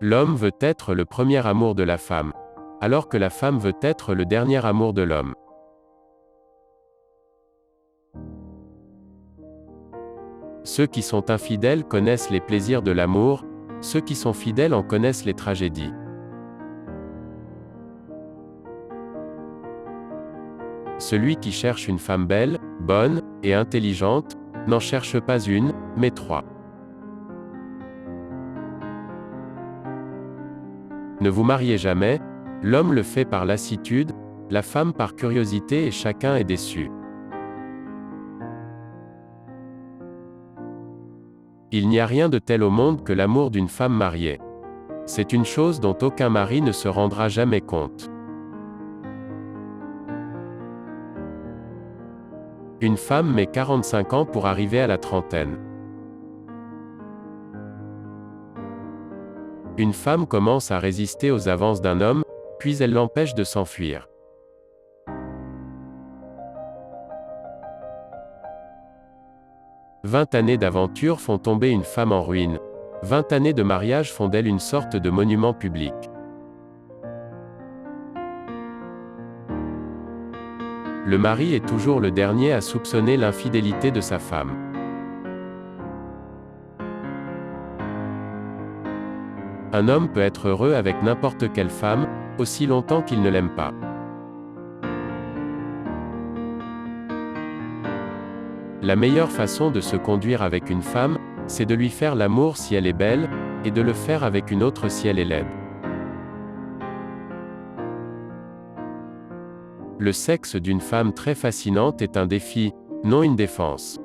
L'homme veut être le premier amour de la femme, alors que la femme veut être le dernier amour de l'homme. Ceux qui sont infidèles connaissent les plaisirs de l'amour, ceux qui sont fidèles en connaissent les tragédies. Celui qui cherche une femme belle, bonne et intelligente, n'en cherche pas une, mais trois. Ne vous mariez jamais, l'homme le fait par lassitude, la femme par curiosité et chacun est déçu. Il n'y a rien de tel au monde que l'amour d'une femme mariée. C'est une chose dont aucun mari ne se rendra jamais compte. Une femme met 45 ans pour arriver à la trentaine. Une femme commence à résister aux avances d'un homme, puis elle l'empêche de s'enfuir. « 20 années d'aventure font tomber une femme en ruine. 20 années de mariage font d'elle une sorte de monument public. » Le mari est toujours le dernier à soupçonner l'infidélité de sa femme. Un homme peut être heureux avec n'importe quelle femme, aussi longtemps qu'il ne l'aime pas. La meilleure façon de se conduire avec une femme, c'est de lui faire l'amour si elle est belle, et de le faire avec une autre si elle est laide. Le sexe d'une femme très fascinante est un défi, non une défense.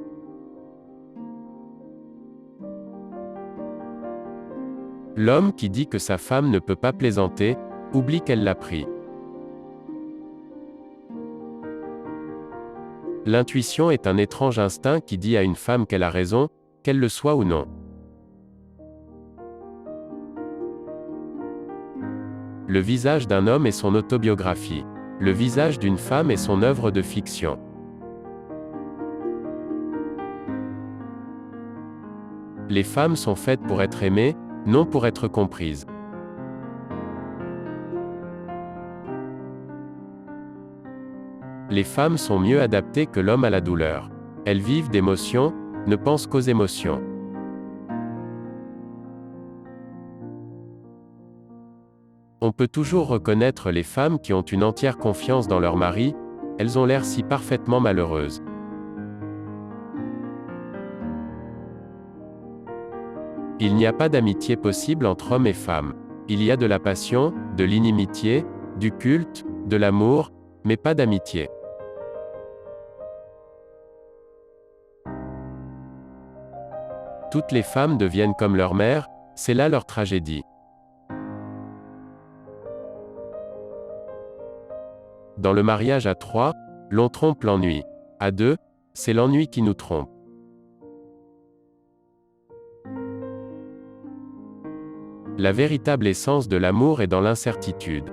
L'homme qui dit que sa femme ne peut pas plaisanter, oublie qu'elle l'a pris. L'intuition est un étrange instinct qui dit à une femme qu'elle a raison, qu'elle le soit ou non. Le visage d'un homme est son autobiographie. Le visage d'une femme est son œuvre de fiction. Les femmes sont faites pour être aimées, non pour être comprises. Les femmes sont mieux adaptées que l'homme à la douleur. Elles vivent d'émotions, ne pensent qu'aux émotions. On peut toujours reconnaître les femmes qui ont une entière confiance dans leur mari, elles ont l'air si parfaitement malheureuses. Il n'y a pas d'amitié possible entre hommes et femmes. Il y a de la passion, de l'inimitié, du culte, de l'amour, mais pas d'amitié. Toutes les femmes deviennent comme leur mère, c'est là leur tragédie. Dans le mariage à 3, l'on trompe l'ennui. À 2, c'est l'ennui qui nous trompe. La véritable essence de l'amour est dans l'incertitude.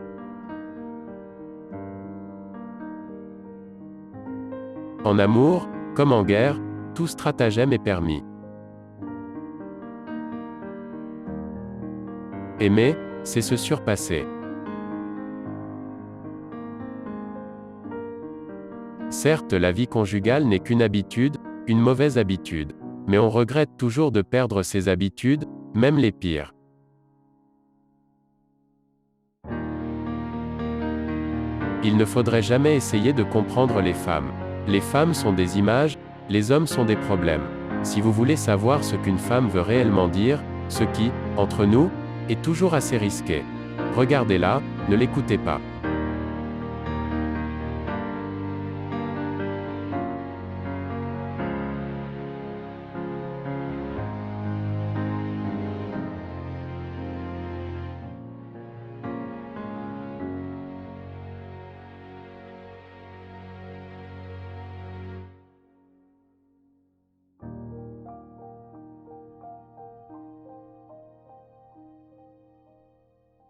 En amour, comme en guerre, tout stratagème est permis. Aimer, c'est se surpasser. Certes, la vie conjugale n'est qu'une habitude, une mauvaise habitude. Mais on regrette toujours de perdre ses habitudes, même les pires. Il ne faudrait jamais essayer de comprendre les femmes. Les femmes sont des images, les hommes sont des problèmes. Si vous voulez savoir ce qu'une femme veut réellement dire, ce qui, entre nous, est toujours assez risqué. Regardez-la, ne l'écoutez pas.